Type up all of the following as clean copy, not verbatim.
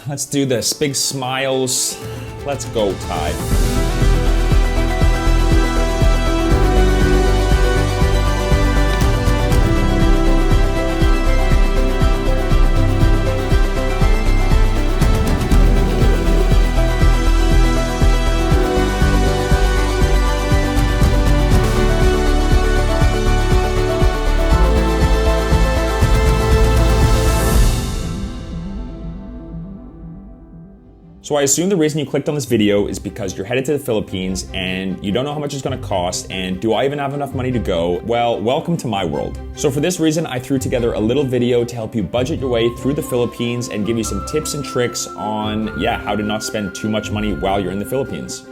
Let's do this. Big smiles. Let's go, Ty. So I assume the reason you clicked on this video is because you're headed to the Philippines and you don't know how much it's gonna cost and do I even have enough money to go? Well, welcome to my world. So for this reason, I threw together a little video to help you budget your way through the Philippines and give you some tips and tricks on, how to not spend too much money while you're in the Philippines.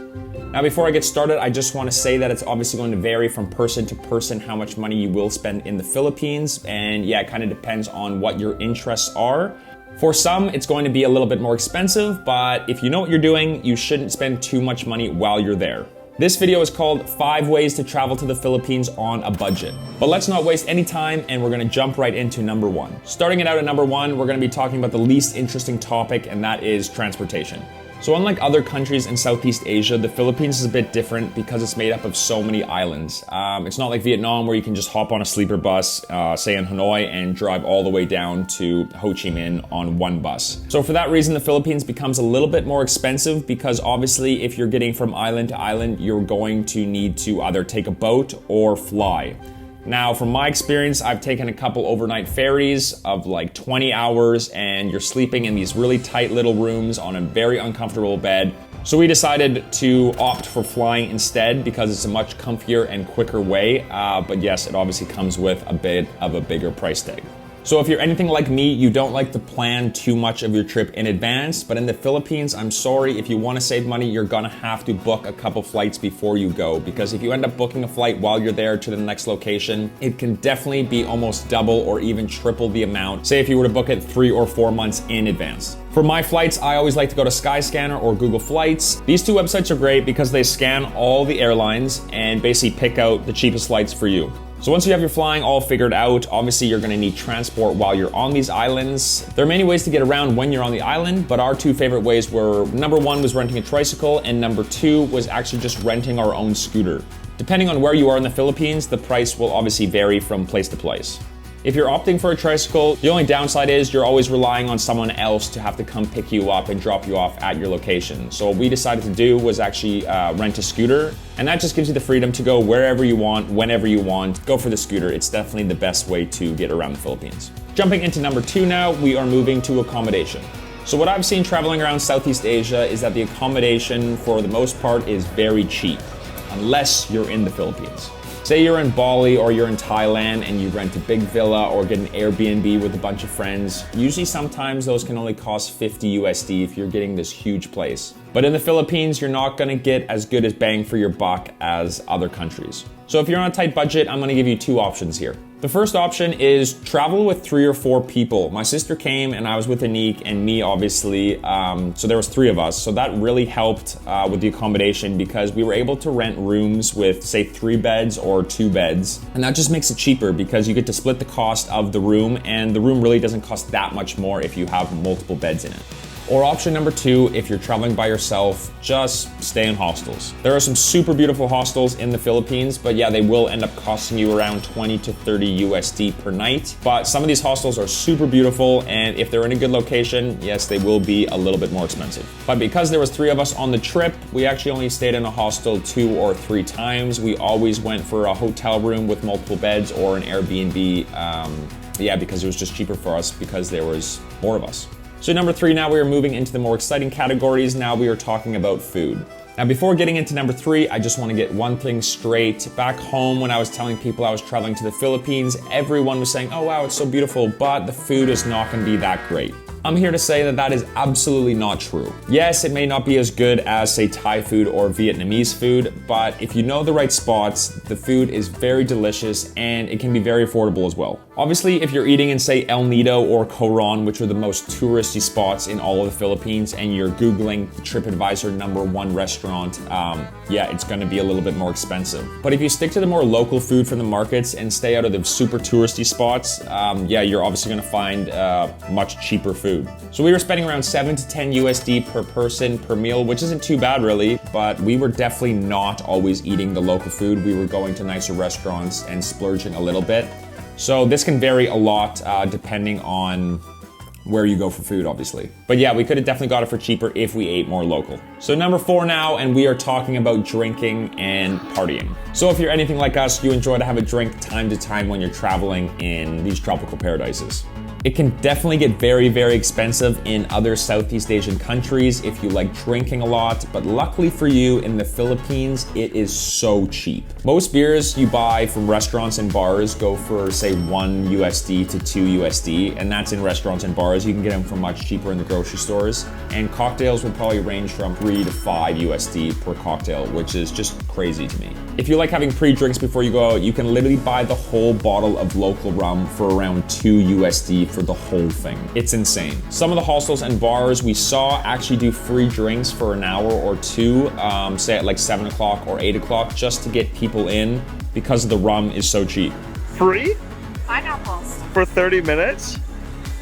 Now, before I get started, I just want to say that it's obviously going to vary from person to person how much money you will spend in the Philippines. And it kind of depends on what your interests are. For some, it's going to be a little bit more expensive, but if you know what you're doing, you shouldn't spend too much money while you're there. This video is called 5 Ways to Travel to the Philippines on a Budget. But let's not waste any time and we're gonna jump right into number 1. Starting it out at number 1, we're gonna be talking about the least interesting topic, and that is transportation. So unlike other countries in Southeast Asia, the Philippines is a bit different because it's made up of so many islands. It's not like Vietnam where you can just hop on a sleeper bus, say in Hanoi, and drive all the way down to Ho Chi Minh on one bus. So for that reason, the Philippines becomes a little bit more expensive because obviously if you're getting from island to island, you're going to need to either take a boat or fly. Now, from my experience, I've taken a couple overnight ferries of like 20 hours and you're sleeping in these really tight little rooms on a very uncomfortable bed. So we decided to opt for flying instead because it's a much comfier and quicker way. But yes, it obviously comes with a bit of a bigger price tag. So if you're anything like me, you don't like to plan too much of your trip in advance, but in the Philippines, I'm sorry, if you want to save money, you're gonna have to book a couple flights before you go, because if you end up booking a flight while you're there to the next location, it can definitely be almost double or even triple the amount, say if you were to book it 3 or 4 months in advance. For my flights, I always like to go to Skyscanner or Google Flights. These two websites are great because they scan all the airlines and basically pick out the cheapest flights for you. So once you have your flying all figured out, obviously you're gonna need transport while you're on these islands. There are many ways to get around when you're on the island, but our 2 favorite ways were, number 1 was renting a tricycle, and number 2 was actually just renting our own scooter. Depending on where you are in the Philippines, the price will obviously vary from place to place. If you're opting for a tricycle, the only downside is you're always relying on someone else to have to come pick you up and drop you off at your location. So what we decided to do was actually rent a scooter, and that just gives you the freedom to go wherever you want, whenever you want. Go for the scooter. It's definitely the best way to get around the Philippines. Jumping into number 2 now, we are moving to accommodation. So what I've seen traveling around Southeast Asia is that the accommodation for the most part is very cheap, unless you're in the Philippines. Say you're in Bali or you're in Thailand and you rent a big villa or get an Airbnb with a bunch of friends. Usually sometimes those can only cost 50 USD if you're getting this huge place. But in the Philippines, you're not gonna get as good as bang for your buck as other countries. So if you're on a tight budget, I'm gonna give you 2 options here. The first option is travel with 3 or 4 people. My sister came and I was with Anik and me, obviously. So there was 3 of us. So that really helped with the accommodation because we were able to rent rooms with, say, 3 beds or 2 beds. And that just makes it cheaper because you get to split the cost of the room, and the room really doesn't cost that much more if you have multiple beds in it. Or option number 2, if you're traveling by yourself, just stay in hostels. There are some super beautiful hostels in the Philippines, but they will end up costing you around 20 to 30 USD per night. But some of these hostels are super beautiful, and if they're in a good location, yes, they will be a little bit more expensive. But because there was 3 of us on the trip, we actually only stayed in a hostel 2 or 3 times. We always went for a hotel room with multiple beds or an Airbnb, because it was just cheaper for us because there was more of us. So number 3, now we are moving into the more exciting categories. Now we are talking about food. Now before getting into number 3, I just want to get one thing straight. Back home when I was telling people I was traveling to the Philippines, everyone was saying, oh wow, it's so beautiful, but the food is not going to be that great. I'm here to say that that is absolutely not true. Yes, it may not be as good as, say, Thai food or Vietnamese food, but if you know the right spots, the food is very delicious and it can be very affordable as well. Obviously, if you're eating in, say, El Nido or Coron, which are the most touristy spots in all of the Philippines, and you're Googling TripAdvisor #1 restaurant, yeah, it's gonna be a little bit more expensive. But if you stick to the more local food from the markets and stay out of the super touristy spots, yeah, you're obviously gonna find much cheaper food. So we were spending around 7 to 10 USD per person per meal, which isn't too bad really, but we were definitely not always eating the local food. We were going to nicer restaurants and splurging a little bit. So this can vary a lot depending on where you go for food, obviously. But yeah, we could have definitely got it for cheaper if we ate more local. So number 4 now, and we are talking about drinking and partying. So if you're anything like us, you enjoy to have a drink time to time when you're traveling in these tropical paradises. It can definitely get very, very expensive in other Southeast Asian countries if you like drinking a lot, but luckily for you, in the Philippines, it is so cheap. Most beers you buy from restaurants and bars go for, say, 1 USD to 2 USD, and that's in restaurants and bars. You can get them for much cheaper in the grocery stores. And cocktails would probably range from 3 to 5 USD per cocktail, which is just crazy to me. If you like having pre-drinks before you go out, you can literally buy the whole bottle of local rum for around 2 USD for the whole thing. It's insane. Some of the hostels and bars we saw actually do free drinks for an hour or two, say at like 7 o'clock or 8 o'clock, just to get people in because the rum is so cheap. Free? Pineapples. For 30 minutes?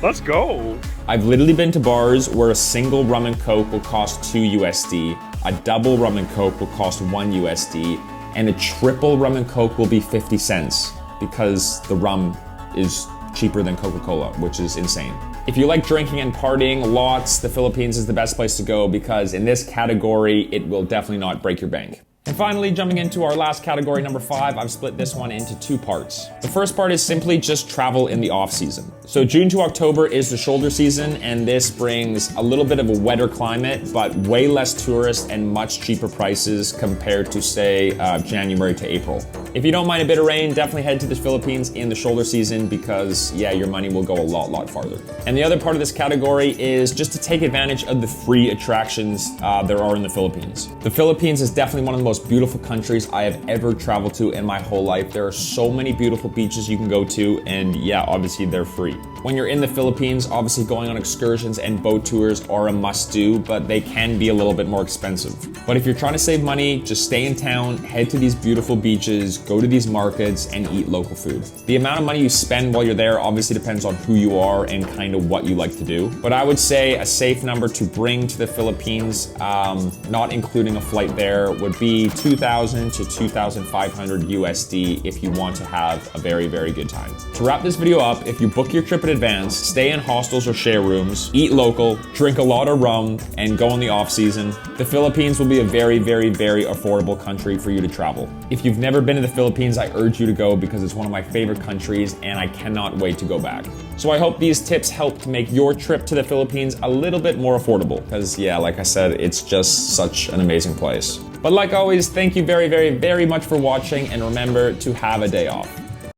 Let's go. I've literally been to bars where a single rum and coke will cost 2 USD, a double rum and coke will cost 1 USD, and a triple rum and coke will be 50 cents because the rum is cheaper than Coca-Cola, which is insane. If you like drinking and partying lots, the Philippines is the best place to go because in this category, it will definitely not break your bank. And finally, jumping into our last category, number 5, I've split this one into 2 parts. The first part is simply just travel in the off season. So June to October is the shoulder season, and this brings a little bit of a wetter climate, but way less tourists and much cheaper prices compared to, say, January to April. If you don't mind a bit of rain, definitely head to the Philippines in the shoulder season because, yeah, your money will go a lot farther. And the other part of this category is just to take advantage of the free attractions there are in the Philippines. The Philippines is definitely one of the most beautiful countries I have ever traveled to in my whole life. There are so many beautiful beaches you can go to, and yeah, obviously they're free. When you're in the Philippines, obviously going on excursions and boat tours are a must-do, but they can be a little bit more expensive. But if you're trying to save money, just stay in town, head to these beautiful beaches, go to these markets, and eat local food. The amount of money you spend while you're there obviously depends on who you are and kind of what you like to do. But I would say a safe number to bring to the Philippines, not including a flight there, would be 2,000 to 2,500 USD if you want to have a very, very good time. To wrap this video up, if you book your trip in advance, stay in hostels or share rooms, eat local, drink a lot of rum, and go in the off season, the Philippines will be a very, very, very affordable country for you to travel. If you've never been to the Philippines, I urge you to go because it's one of my favorite countries and I cannot wait to go back. So I hope these tips help to make your trip to the Philippines a little bit more affordable because, yeah, like I said, it's just such an amazing place. But like always, thank you very, very, very much for watching, and remember to have a day off.